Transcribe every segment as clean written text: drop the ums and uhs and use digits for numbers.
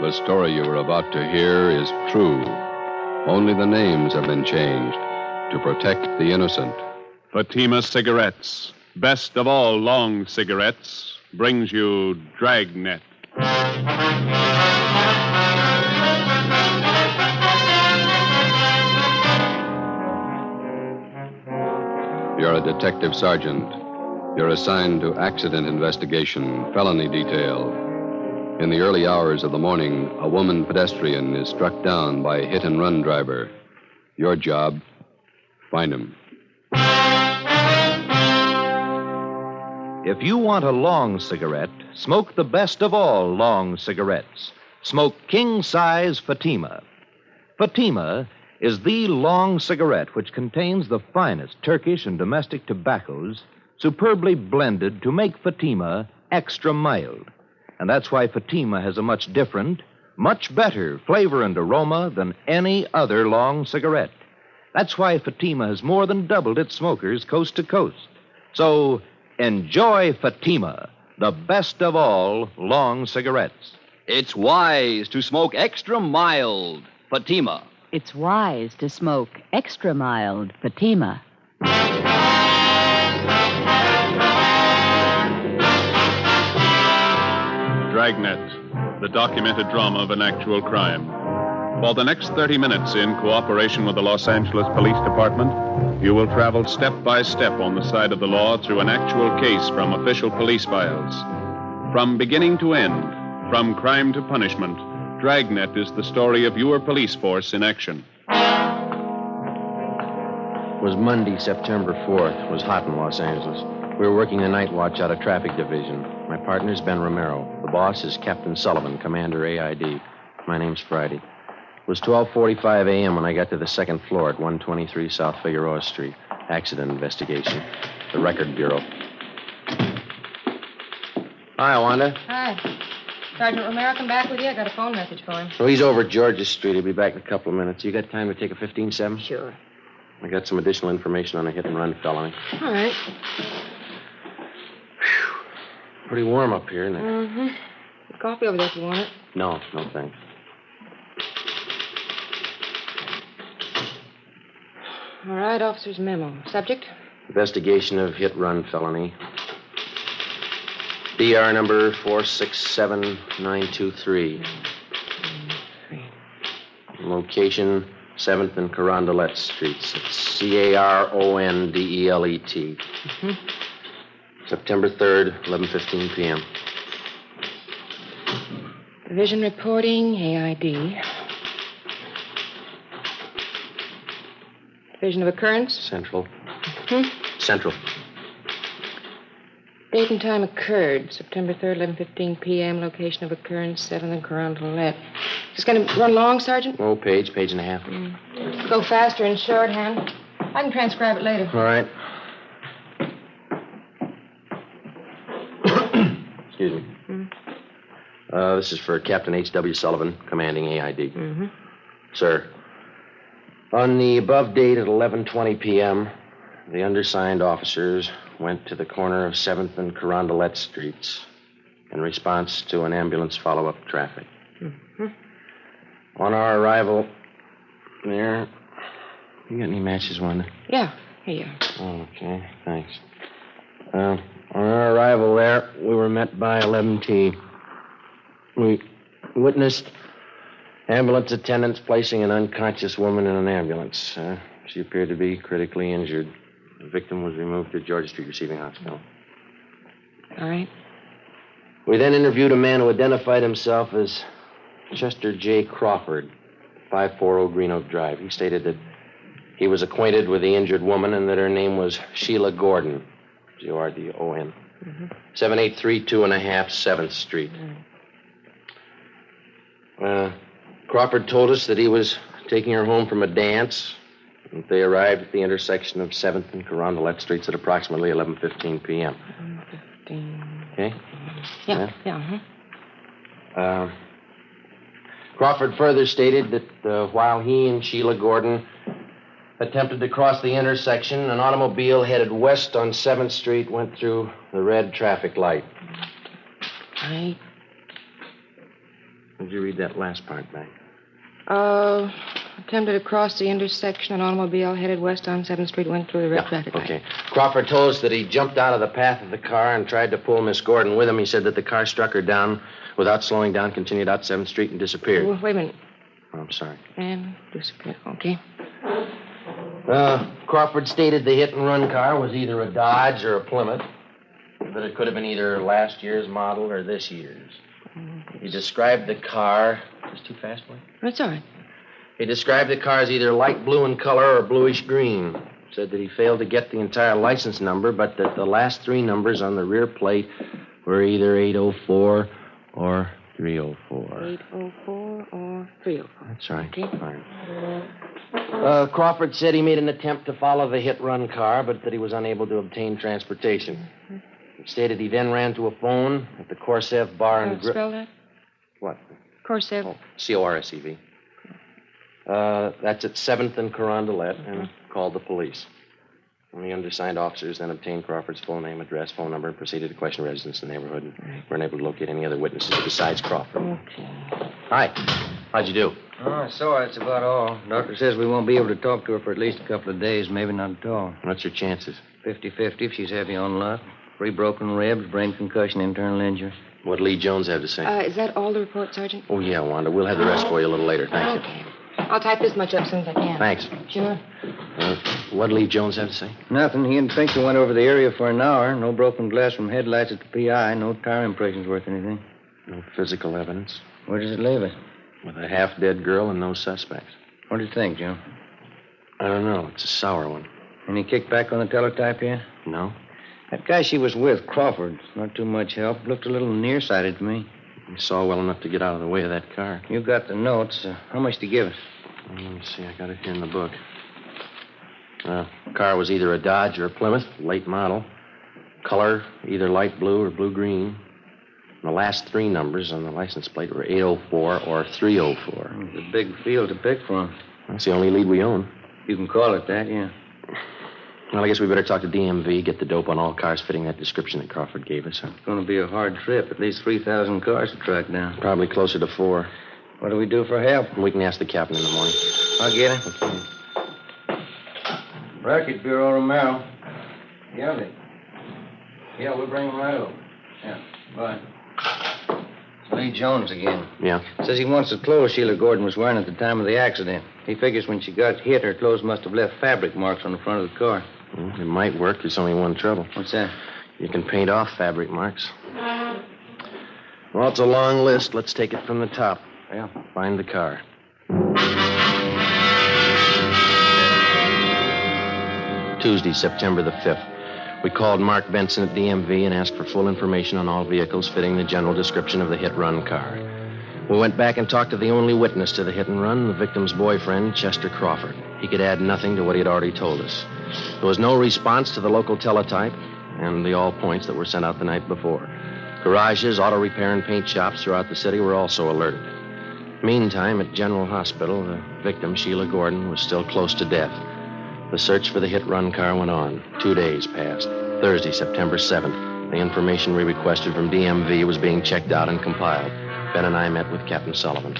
The story you are about to hear is true. Only the names have been changed to protect the innocent. Fatima Cigarettes, best of all long cigarettes, brings you Dragnet. You're a detective sergeant. You're assigned to accident investigation, felony detail. In the early hours of the morning, a woman pedestrian is struck down by a hit-and-run driver. Your job, find him. If you want a long cigarette, smoke the best of all long cigarettes. Smoke king-size Fatima. Fatima is the long cigarette which contains the finest Turkish and domestic tobaccos superbly blended to make Fatima extra mild. And that's why Fatima has a much different, much better flavor and aroma than any other long cigarette. That's why Fatima has more than doubled its smokers coast to coast. So enjoy Fatima, the best of all long cigarettes. It's wise to smoke extra mild Fatima. It's wise to smoke extra mild Fatima. Dragnet, the documented drama of an actual crime. For the next 30 minutes, in cooperation with the Los Angeles Police Department, you will travel step by step on the side of the law through an actual case from official police files. From beginning to end, from crime to punishment, Dragnet is the story of your police force in action. It was Monday, September 4th. It was hot in Los Angeles. We were working the night watch out of traffic division. My partner's Ben Romero. The boss is Captain Sullivan, Commander AID. My name's Friday. It was 12:45 a.m. when I got to the second floor at 123 South Figueroa Street. Accident investigation. The Record Bureau. Hi, Wanda. Hi. Sergeant Romero come back with you? I got a phone message for him. Oh, he's over at Georgia Street. He'll be back in a couple of minutes. You got time to take a 15-7? Sure. I got some additional information on a hit-and-run felony. All right. Pretty warm up here, isn't it? Mm-hmm. Coffee over there if you want it. No, thanks. All right, officer's memo. Subject? Investigation of hit-run felony. DR number 467923. Location, 7th and Carondelet Streets. It's Carondelet. Mm-hmm. September 3rd, 11:15 p.m. Division reporting, AID. Division of occurrence? Central. Hmm? Central. Date and time occurred, September 3rd, 11:15 p.m. Location of occurrence, 7th and Carondelet. Just going to run long, Sergeant? Oh, page and a half. Go faster in shorthand. I can transcribe it later. All right. Excuse me. This is for Captain H.W. Sullivan, commanding AID. Mm-hmm. Sir, on the above date at 11:20 p.m., the undersigned officers went to the corner of 7th and Carondelet Streets in response to an ambulance follow-up traffic. Mm-hmm. On our arrival there... You got any matches, Wanda? Yeah, here you are. Okay, thanks. On our arrival there, we were met by 11T. We witnessed ambulance attendants placing an unconscious woman in an ambulance. She appeared to be critically injured. The victim was removed to Georgia Street Receiving Hospital. All right. We then interviewed a man who identified himself as Chester J. Crawford, 540 Green Oak Drive. He stated that he was acquainted with the injured woman and that her name was Sheila Gordon, Gordon, 7832 and a half 7th Street. Crawford told us that he was taking her home from a dance. And they arrived at the intersection of 7th and Carondelet Streets at approximately 11:15 p.m. 11:15. Okay? Yeah. Crawford further stated that while he and Sheila Gordon attempted to cross the intersection, an automobile headed west on 7th Street went through the red traffic light. Right. Would you read that last part back? Attempted to cross the intersection. An automobile headed west on 7th Street went through the red traffic light. Okay. Crawford told us that he jumped out of the path of the car and tried to pull Miss Gordon with him. He said that the car struck her down without slowing down, continued out 7th Street, and disappeared. Oh, wait a minute. Oh, I'm sorry. And disappeared. Okay. Crawford stated the hit-and-run car was either a Dodge or a Plymouth, but it could have been either last year's model or this year's. He described the car... Is too fast, boy? That's all right. He described the car as either light blue in color or bluish green. Said that he failed to get the entire license number, but that the last 3 numbers on the rear plate were either 804 or 304. 804 or 304. That's right. Okay. Fine. Crawford said he made an attempt to follow the hit-run car, but that he was unable to obtain transportation. He stated he then ran to a phone at the Corsev Bar and Grill. Spell that? What? Corsev. Oh, Corsev. That's at 7th and Carondelet, and called the police. And the undersigned officers then obtained Crawford's full name, address, phone number, and proceeded to question residents in the neighborhood. And were unable to locate any other witnesses besides Crawford. Okay. Hi. How'd you do? Oh, I saw her. That's about all. Doctor says we won't be able to talk to her for at least a couple of days, maybe not at all. What's your chances? 50-50 if she's heavy on luck. 3 broken ribs, brain concussion, internal injury. What'd Lee Jones have to say? Is that all the report, Sergeant? Oh, yeah, Wanda. We'll have the rest for you a little later. Thank you. Okay. I'll type this much up as soon as I can. Thanks. Sure. What'd Lee Jones have to say? Nothing. He and Finkel went over the area for an hour. No broken glass from headlights at the PI. No tire impressions worth anything. No physical evidence. Where does it leave us? With a half-dead girl and no suspects. What do you think, Joe? I don't know. It's a sour one. Any kickback on the teletype yet? No? That guy she was with, Crawford, not too much help. Looked a little nearsighted to me. He saw well enough to get out of the way of that car. You got the notes. How much to give us? Let me see. I got it here in the book. The car was either a Dodge or a Plymouth, late model. Color, either light blue or blue-green. And the last 3 numbers on the license plate were 804 or 304. It's a big field to pick from. That's the only lead we own. You can call it that, yeah. Well, I guess we better talk to DMV, get the dope on all cars fitting that description that Crawford gave us. It's going to be a hard trip. At least 3,000 cars to track down. Probably closer to 4. What do we do for help? We can ask the captain in the morning. I'll get him. Okay. Racket Bureau, Romero. Yeah, we'll bring him right over. Yeah, bye. It's Lee Jones again. Yeah? Says he wants the clothes Sheila Gordon was wearing at the time of the accident. He figures when she got hit, her clothes must have left fabric marks on the front of the car. Well, it might work. There's only one trouble. What's that? You can paint off fabric marks. Well, it's a long list. Let's take it from the top. Yeah. Find the car. Tuesday, September the 5th. We called Mark Benson at DMV and asked for full information on all vehicles fitting the general description of the hit-run car. We went back and talked to the only witness to the hit-and-run, the victim's boyfriend, Chester Crawford. He could add nothing to what he had already told us. There was no response to the local teletype and the all points that were sent out the night before. Garages, auto repair, and paint shops throughout the city were also alerted. Meantime, at General Hospital, the victim, Sheila Gordon, was still close to death. The search for the hit-run car went on. 2 days passed. Thursday, September 7th. The information we requested from DMV was being checked out and compiled. Ben and I met with Captain Sullivan.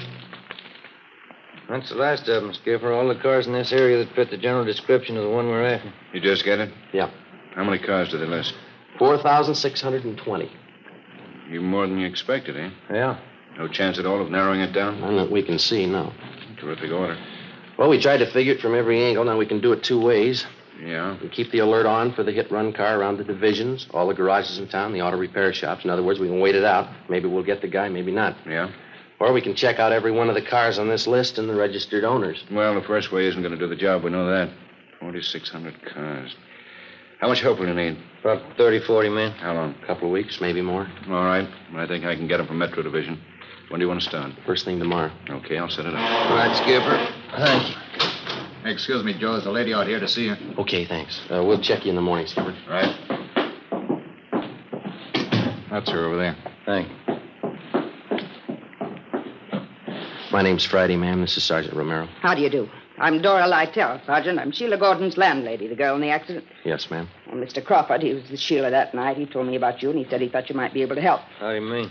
That's the last of them, Skipper. All the cars in this area that fit the general description of the one we're after. You just get it? Yeah. How many cars did they list? 4,620. Even more than you expected, eh? Yeah. No chance at all of narrowing it down? None that we can see, no. Terrific order. Well, we tried to figure it from every angle. Now we can do it 2 ways. Yeah? We keep the alert on for the hit-run car around the divisions, all the garages in town, the auto repair shops. In other words, we can wait it out. Maybe we'll get the guy, maybe not. Yeah? Or we can check out every one of the cars on this list and the registered owners. Well, the first way isn't going to do the job. We know that. 4,600 cars. How much help will you need? About 30, 40 men. How long? A couple of weeks, maybe more. All right. I think I can get them from Metro Division. When do you want to start? First thing tomorrow. Okay, I'll set it up. All right, Skipper. Thank you. Excuse me, Joe. There's a lady out here to see you. Okay, thanks. We'll check you in the morning, Skipper. Right. That's her over there. Thank you. My name's Friday, ma'am. This is Sergeant Romero. How do you do? I'm Dora Lytell, Sergeant. I'm Sheila Gordon's landlady, the girl in the accident. Yes, ma'am. Well, Mr. Crawford, he was with Sheila that night. He told me about you, and he said he thought you might be able to help. How do you mean?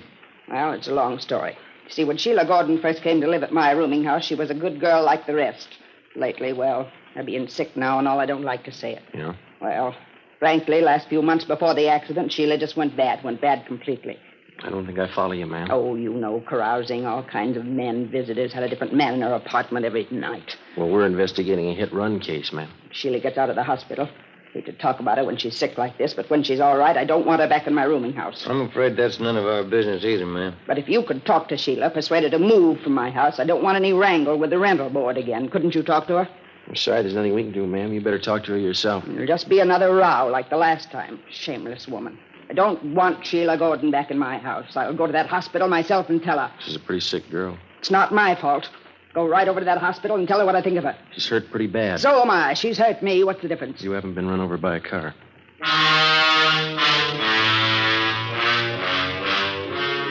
Well, it's a long story. See, when Sheila Gordon first came to live at my rooming house, she was a good girl like the rest. Lately, well, her being sick now and all, I don't like to say it. Yeah? Well, frankly, last few months before the accident, Sheila just went bad completely. I don't think I follow you, ma'am. Oh, you know, carousing, all kinds of men, visitors, had a different man in her apartment every night. Well, we're investigating a hit-run case, ma'am. Sheila gets out of the hospital. Hate to talk about her when she's sick like this, but when she's all right, I don't want her back in my rooming house. I'm afraid that's none of our business either, ma'am. But if you could talk to Sheila, persuade her to move from my house, I don't want any wrangle with the rental board again. Couldn't you talk to her? I'm sorry, there's nothing we can do, ma'am. You better talk to her yourself. It'll just be another row like the last time. Shameless woman. I don't want Sheila Gordon back in my house. I'll go to that hospital myself and tell her. She's a pretty sick girl. It's not my fault. Go right over to that hospital and tell her what I think of her. She's hurt pretty bad. So am I. She's hurt me. What's the difference? You haven't been run over by a car.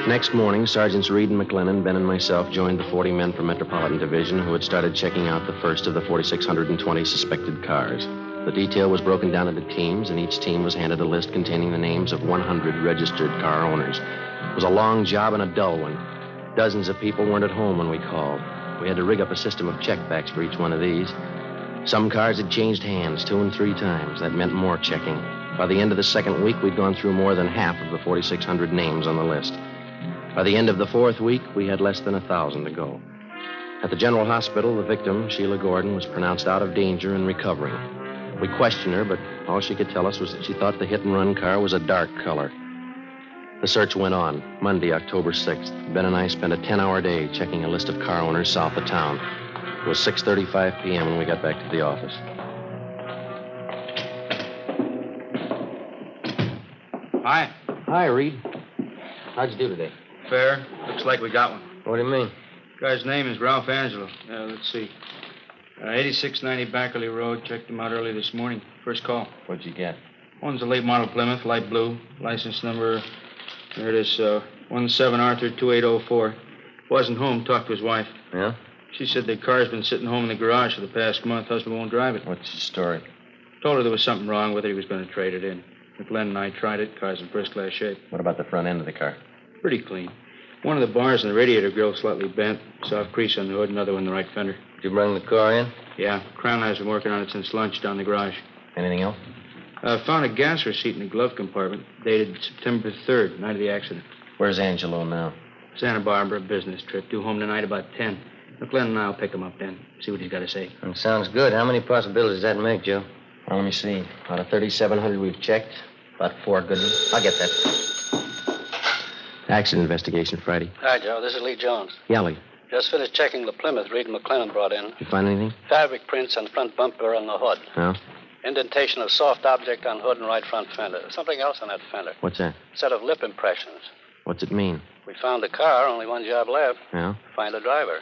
Next morning, Sergeants Reed and McLennan, Ben, and myself joined the 40 men from Metropolitan Division who had started checking out the first of the 4,620 suspected cars. The detail was broken down into teams, and each team was handed a list containing the names of 100 registered car owners. It was a long job and a dull one. Dozens of people weren't at home when we called. We had to rig up a system of checkbacks for each one of these. Some cars had changed hands 2 and 3 times. That meant more checking. By the end of the second week, we'd gone through more than half of the 4,600 names on the list. By the end of the fourth week, we had less than 1,000 to go. At the General Hospital, the victim, Sheila Gordon, was pronounced out of danger and recovering. We questioned her, but all she could tell us was that she thought the hit-and-run car was a dark color. The search went on. Monday, October 6th, Ben and I spent a 10-hour day checking a list of car owners south of town. It was 6:35 p.m. when we got back to the office. Hi. Hi, Reed. How'd you do today? Fair. Looks like we got one. What do you mean? Guy's name is Ralph Angelo. Let's see. 8690 Backerley Road. Checked him out early this morning. First call. What'd you get? One's a late model Plymouth, light blue. License number, there it is, 17 Arthur 2804. Wasn't home. Talked to his wife. Yeah? She said the car's been sitting home in the garage for the past month. Husband won't drive it. What's the story? Told her there was something wrong with it. He was going to trade it in. McLennan and I tried it. Car's in first-class shape. What about the front end of the car? Pretty clean. One of the bars in the radiator grill slightly bent. Soft crease on the hood, another one in the right fender. Did you bring the car in? Yeah. Crown has been working on it since lunch down the garage. Anything else? Found a gas receipt in the glove compartment, dated September 3rd, night of the accident. Where's Angelo now? Santa Barbara, business trip. Due home tonight about 10. McLennan and I'll pick him up then. See what he's got to say. That sounds good. How many possibilities does that make, Joe? Well, let me see. Out of 3,700 we've checked, about 4 good ones. I'll get that. Accident investigation, Friday. Hi, Joe. This is Lee Jones. Yeah, Lee. Just finished checking the Plymouth Reed and McLennan brought in. Did you find anything? Fabric prints on front bumper and the hood. No? Indentation of soft object on hood and right front fender. Something else on that fender. What's that? Set of lip impressions. What's it mean? We found the car. Only one job left. Yeah? Find the driver.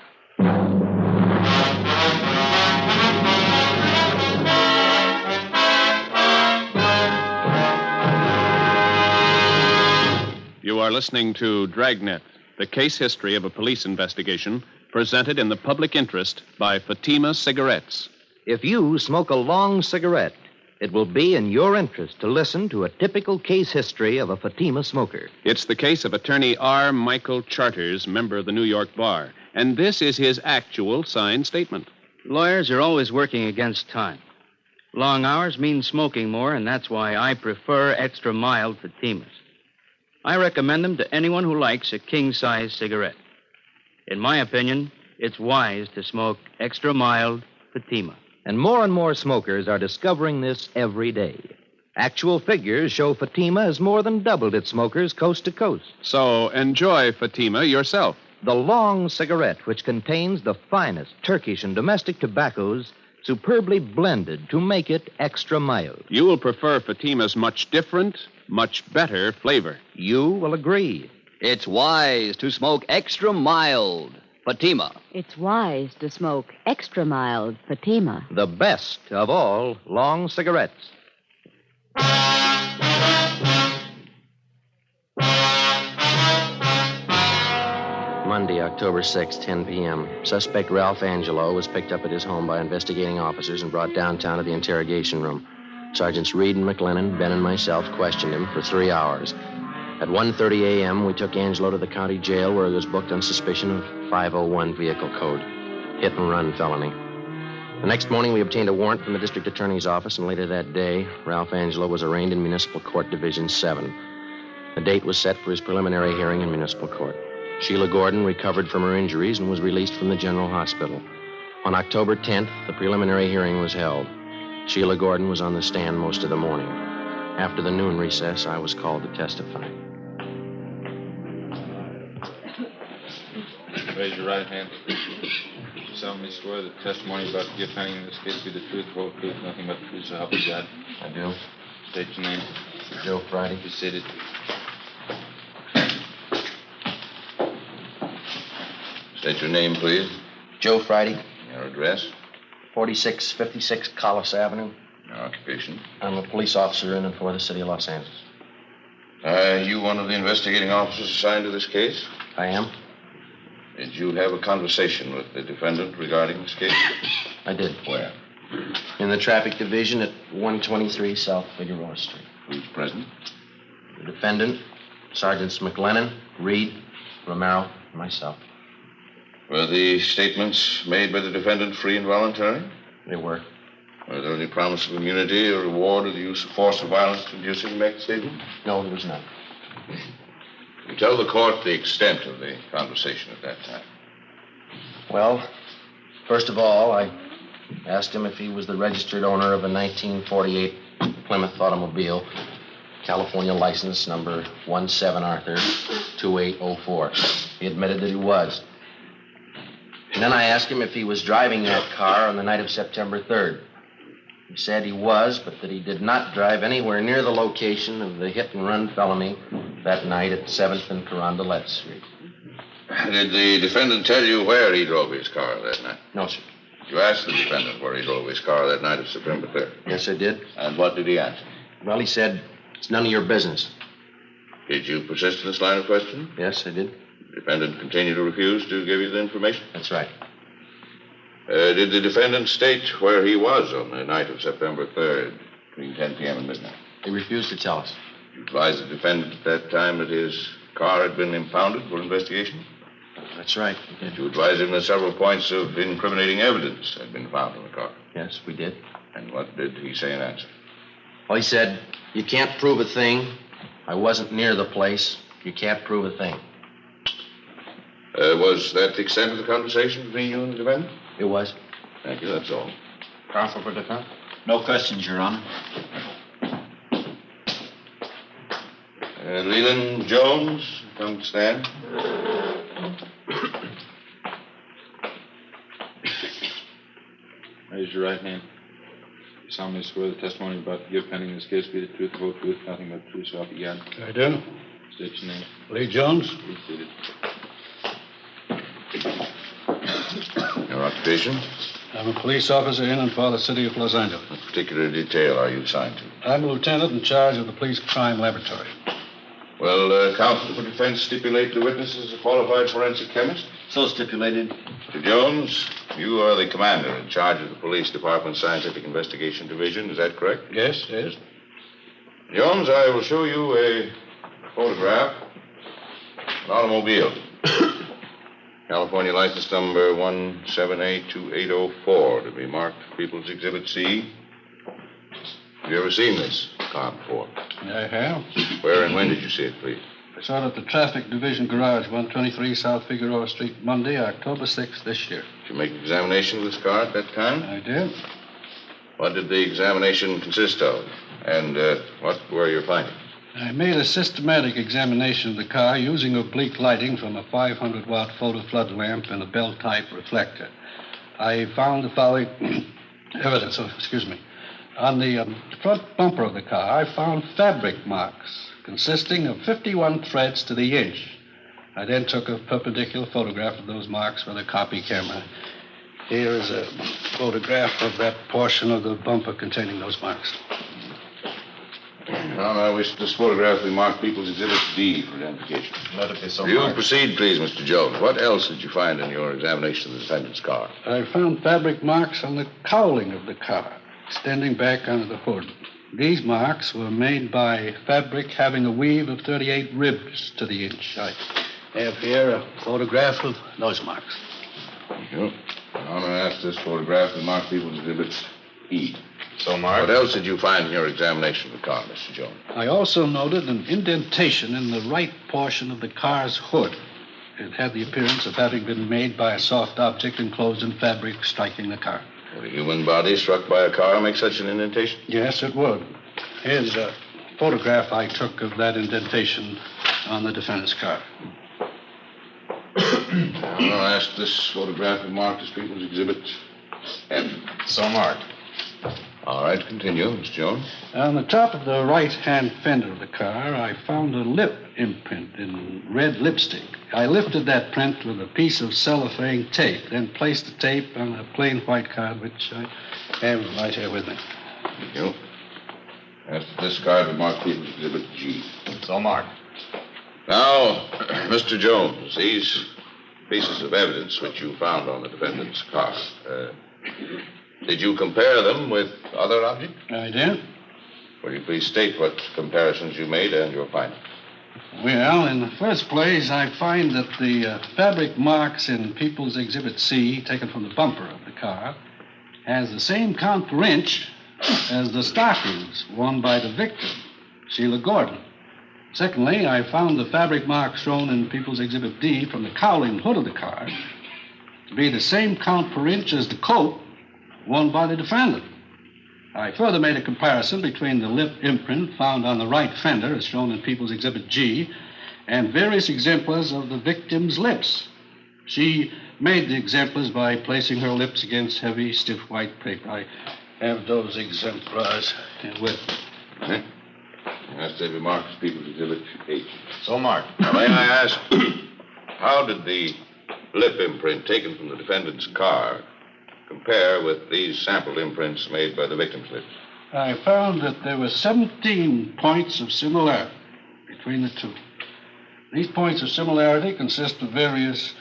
You are listening to Dragnet, the case history of a police investigation, presented in the public interest by Fatima Cigarettes. If you smoke a long cigarette, it will be in your interest to listen to a typical case history of a Fatima smoker. It's the case of attorney R. Michael Charters, member of the New York Bar. And this is his actual signed statement. Lawyers are always working against time. Long hours mean smoking more, and that's why I prefer extra mild Fatimas. I recommend them to anyone who likes a king-size cigarette. In my opinion, it's wise to smoke extra mild Fatima. And more smokers are discovering this every day. Actual figures show Fatima has more than doubled its smokers coast to coast. So enjoy Fatima yourself. The long cigarette, which contains the finest Turkish and domestic tobaccos, superbly blended to make it extra mild. You will prefer Fatima's much different, much better flavor. You will agree. It's wise to smoke extra mild Fatima. It's wise to smoke extra mild Fatima. The best of all long cigarettes. Monday, October 6th, 10 p.m. Suspect Ralph Angelo was picked up at his home by investigating officers and brought downtown to the interrogation room. Sergeants Reed and McLennan, Ben and myself questioned him for 3 hours. At 1:30 a.m., we took Angelo to the county jail where he was booked on suspicion of 501 vehicle code, hit and run felony. The next morning, we obtained a warrant from the district attorney's office, and later that day, Ralph Angelo was arraigned in Municipal Court Division 7. The date was set for his preliminary hearing in municipal court. Sheila Gordon recovered from her injuries and was released from the general hospital. On October 10th, the preliminary hearing was held. Sheila Gordon was on the stand most of the morning. After the noon recess, I was called to testify. Raise your right hand. Solemnly swear that the testimony about to give pending in this case be the truth, the whole truth, nothing but the truth, so help you God. I do. State your name. Joe Friday. Be seated. State your name, please. Joe Friday. Your address. 4656 Collis Avenue. Your occupation. I'm a police officer in and for the city of Los Angeles. Are you one of the investigating officers assigned to this case? I am. Did you have a conversation with the defendant regarding this case? I did. Where? In the traffic division at 123 South Figueroa Street. Who's present? The defendant, Sergeants McLennan, Reed, Romero, and myself. Were the statements made by the defendant free and voluntary? They were. Was there any promise of immunity or reward or the use of force or violence to induce him to make the statement? No, there was none. You tell the court the extent of the conversation at that time. Well, first of all, I asked him if he was the registered owner of a 1948 Plymouth automobile, California license number 17 Arthur 2804. He admitted that he was. And then I asked him if he was driving that car on the night of September 3rd. He said he was, but that he did not drive anywhere near the location of the hit-and-run felony that night at 7th and Carondelet Street. Did the defendant tell you where he drove his car that night? No, sir. You asked the defendant where he drove his car that night of September 3rd? Yes, I did. And what did he answer? Well, he said, it's none of your business. Did you persist in this line of questioning? Yes, I did. The defendant continued to refuse to give you the information? That's right. Did the defendant state where he was on the night of September 3rd, between 10 p.m. and midnight? He refused to tell us. You advised the defendant at that time that his car had been impounded for investigation? That's right. Did you advise him that several points of incriminating evidence had been found in the car? Yes, we did. And what did he say in answer? Well, he said, you can't prove a thing. I wasn't near the place. You can't prove a thing. Was that the extent of the conversation between you and the defendant? It was. Thank you, that's all. Counsel for defense? No questions, Your Honor. Leland Jones, come stand. Raise your right hand. You solemnly swear the testimony about to give pending in this case be the truth, the whole truth, nothing but the truth, so help you God. I do. State your name. Lee Jones. Be seated. Your occupation? I'm a police officer in and for the city of Los Angeles. What particular detail are you assigned to? I'm a lieutenant in charge of the police crime laboratory. Well, counsel for defense stipulate the witness is a qualified forensic chemist? So stipulated. Mr. Jones, you are the commander in charge of the police department's scientific investigation division. Is that correct? Yes. Jones, I will show you a photograph of an automobile. California license number 1782804 to be marked People's Exhibit C. Have you ever seen this car before? I have. Where and when did you see it, please? I saw it at the traffic division garage, 123 South Figueroa Street, Monday, October 6th this year. Did you make an examination of this car at that time? I did. What did the examination consist of? And what were your findings? I made a systematic examination of the car using oblique lighting from a 500-watt photo flood lamp and a bell-type reflector. I found the following evidence. On the front bumper of the car, I found fabric marks consisting of 51 threads to the inch. I then took a perpendicular photograph of those marks with a copy camera. Here is a photograph of that portion of the bumper containing those marks. Well, I wish this photograph be marked People's Exhibit D for identification. Let it be so. You proceed, please, Mr. Jones. What else did you find in your examination of the defendant's car? I found fabric marks on the cowling of the car, extending back under the hood. These marks were made by fabric having a weave of 38 ribs to the inch. I have here a photograph of those marks. Thank you. Your Honor, asked this photograph to mark People's Exhibit E. So, Mark? What else did you find in your examination of the car, Mr. Jones? I also noted an indentation in the right portion of the car's hood. It had the appearance of having been made by a soft object enclosed in fabric striking the car. Would a human body struck by a car make such an indentation? Yes, it would. Here's a photograph I took of that indentation on the defendant's car. Your Honor, asked this photograph to mark as People's Exhibit F. So marked. All right, continue, Mr. Jones. On the top of the right-hand fender of the car, I found a lip imprint in red lipstick. I lifted that print with a piece of cellophane tape, then placed the tape on a plain white card, which I have right here with me. Thank you. Asked this card to mark People's Exhibit G. So marked. Now, Mr. Jones, these pieces of evidence which you found on the defendant's car, did you compare them with other objects? I did. Will you please state what comparisons you made and your findings? Well, in the first place, I find that the fabric marks in People's Exhibit C, taken from the bumper of the car, has the same count per inch as the stockings worn by the victim, Sheila Gordon. Secondly, I found the fabric marks shown in People's Exhibit D from the cowling hood of the car to be the same count per inch as the coat worn by the defendant. I further made a comparison between the lip imprint found on the right fender, as shown in People's Exhibit G, and various exemplars of the victim's lips. She made the exemplars by placing her lips against heavy, stiff white paper. I have those exemplars here with me. Asked they be marked as People's Exhibit H. So marked. Now, may I ask, how did the lip imprint taken from the defendant's car compare with these sample imprints made by the victim's lips? I found that there were 17 points of similarity between the two. These points of similarity consist of various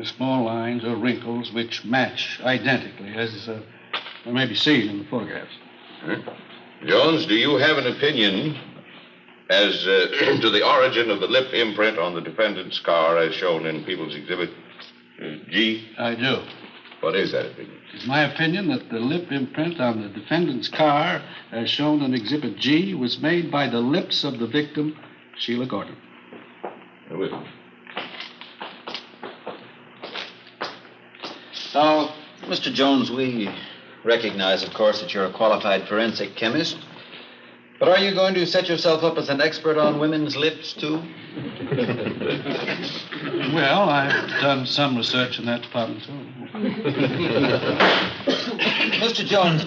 small lines or wrinkles which match identically, as may be seen in the photographs. Jones, do you have an opinion as to the origin of the lip imprint on the defendant's car as shown in People's Exhibit G? I do. What is that opinion? It's my opinion that the lip imprint on the defendant's car, as shown in Exhibit G, was made by the lips of the victim, Sheila Gordon. With me. Now, Mr. Jones, we recognize, of course, that you're a qualified forensic chemist. But are you going to set yourself up as an expert on women's lips, too? Well, I've done some research in that department, too. Mr. Jones,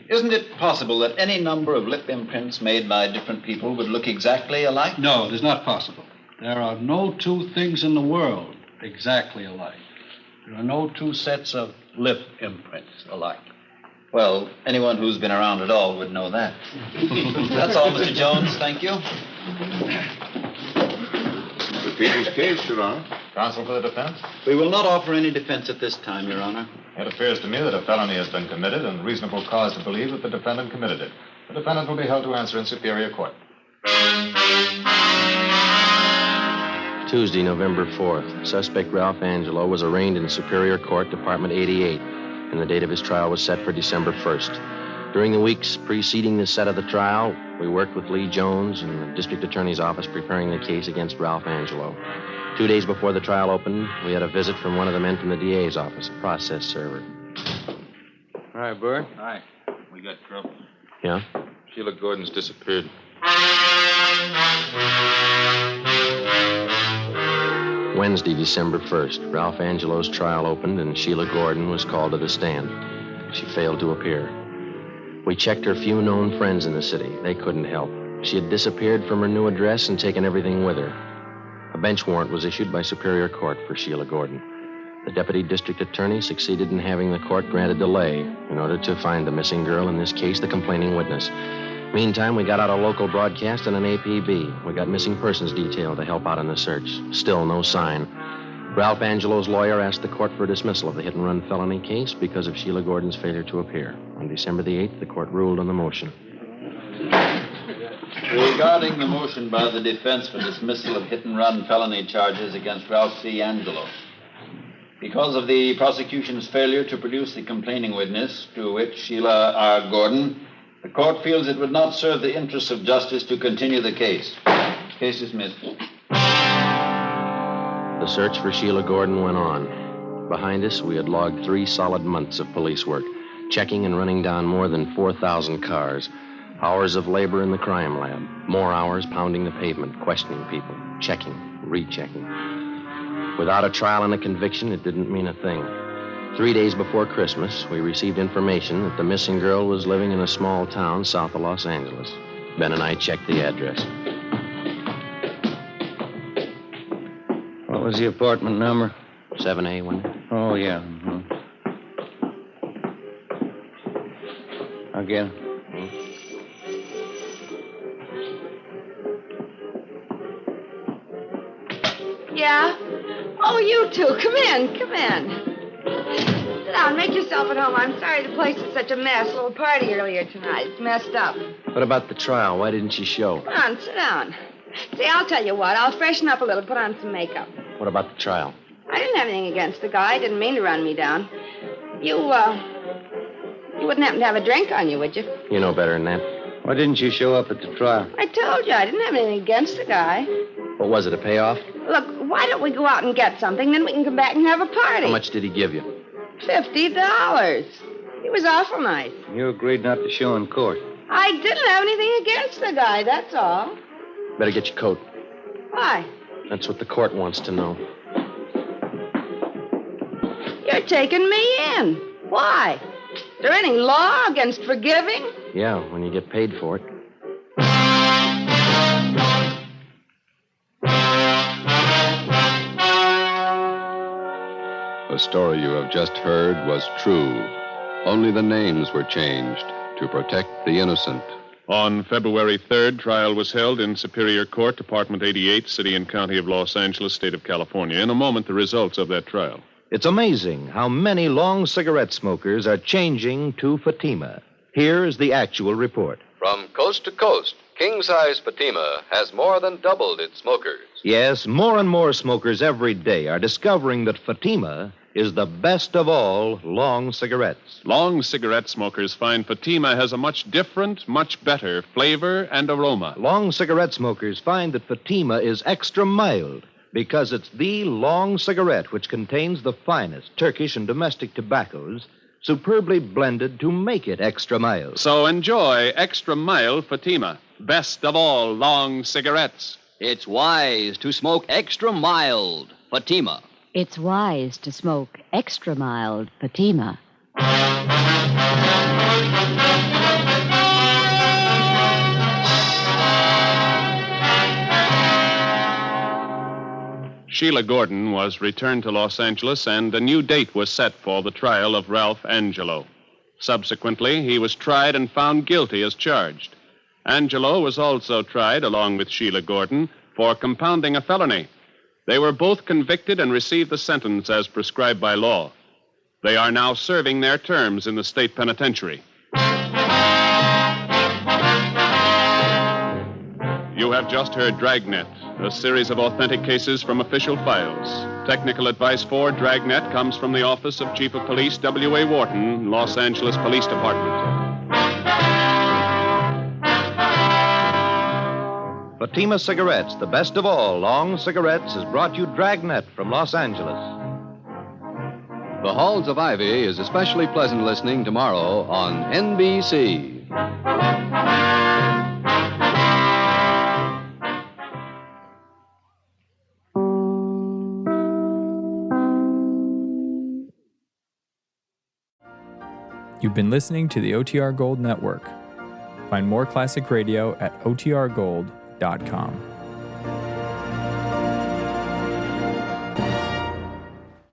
isn't it possible that any number of lip imprints made by different people would look exactly alike? No, it is not possible. There are no two things in the world exactly alike. There are no two sets of lip imprints alike. Well, anyone who's been around at all would know that. That's all, Mr. Jones. Thank you. The people's case, Your Honor. Counsel for the defense? We will not offer any defense at this time, Your Honor. It appears to me that a felony has been committed and reasonable cause to believe that the defendant committed it. The defendant will be held to answer in superior court. Tuesday, November 4th. Suspect Ralph Angelo was arraigned in Superior Court, Department 88, and the date of his trial was set for December 1st. During the weeks preceding the set of the trial, we worked with Lee Jones in the district attorney's office preparing the case against Ralph Angelo. 2 days before the trial opened, we had a visit from one of the men from the DA's office, a process server. All right, Bert. All right. We got trouble. Yeah? Sheila Gordon's disappeared. Wednesday, December 1st, Ralph Angelo's trial opened and Sheila Gordon was called to the stand. She failed to appear. We checked her few known friends in the city. They couldn't help. She had disappeared from her new address and taken everything with her. A bench warrant was issued by Superior Court for Sheila Gordon. The deputy district attorney succeeded in having the court grant a delay in order to find the missing girl, in this case, the complaining witness. Meantime, we got out a local broadcast and an APB. We got missing persons detail to help out in the search. Still no sign. Ralph Angelo's lawyer asked the court for a dismissal of the hit-and-run felony case because of Sheila Gordon's failure to appear. On December the 8th, the court ruled on the motion. Regarding the motion by the defense for dismissal of hit-and-run felony charges against Ralph C. Angelo, because of the prosecution's failure to produce the complaining witness, to which Sheila R. Gordon, the court feels it would not serve the interests of justice to continue the case. Case dismissed. The search for Sheila Gordon went on. Behind us, we had logged 3 solid months of police work, checking and running down more than 4,000 cars. Hours of labor in the crime lab. More hours pounding the pavement, questioning people, checking, rechecking. Without a trial and a conviction, it didn't mean a thing. 3 days before Christmas, we received information that the missing girl was living in a small town south of Los Angeles. Ben and I checked the address. What was the apartment number? 7A, wasn't it? Oh, yeah. Mm-hmm. I'll get it. Yeah? Oh, you two. Come in. Sit down. Make yourself at home. I'm sorry the place is such a mess. A little party earlier tonight. It's messed up. What about the trial? Why didn't she show? Come on, sit down. See, I'll tell you what. I'll freshen up a little, put on some makeup. What about the trial? I didn't have anything against the guy. I didn't mean to run me down. You wouldn't happen to have a drink on you, would you? You know better than that. Why didn't you show up at the trial? I told you I didn't have anything against the guy. What was it, a payoff? Look, why don't we go out and get something, then we can come back and have a party. How much did he give you? $50. He was awful nice. You agreed not to show in court. I didn't have anything against the guy, that's all. Better get your coat. Why? That's what the court wants to know. You're taking me in. Why? Is there any law against forgiving? Yeah, when you get paid for it. The story you have just heard was true. Only the names were changed to protect the innocent. On February 3rd, trial was held in Superior Court, Department 88, City and County of Los Angeles, State of California. In a moment, the results of that trial. It's amazing how many long cigarette smokers are changing to Fatima. Here's the actual report. From coast to coast, king-size Fatima has more than doubled its smokers. Yes, more and more smokers every day are discovering that Fatima is the best of all long cigarettes. Long cigarette smokers find Fatima has a much different, much better flavor and aroma. Long cigarette smokers find that Fatima is extra mild because it's the long cigarette which contains the finest Turkish and domestic tobaccos superbly blended to make it extra mild. So enjoy extra mild Fatima, best of all long cigarettes. It's wise to smoke extra mild Fatima. It's wise to smoke extra mild Fatima. Sheila Gordon was returned to Los Angeles, and a new date was set for the trial of Ralph Angelo. Subsequently, he was tried and found guilty as charged. Angelo was also tried, along with Sheila Gordon, for compounding a felony. They were both convicted and received the sentence as prescribed by law. They are now serving their terms in the state penitentiary. You have just heard Dragnet, a series of authentic cases from official files. Technical advice for Dragnet comes from the Office of Chief of Police W.A. Wharton, Los Angeles Police Department. Fatima Cigarettes, the best of all long cigarettes, has brought you Dragnet from Los Angeles. The Halls of Ivy is especially pleasant listening tomorrow on NBC. You've been listening to the OTR Gold Network. Find more classic radio at otrgold.com.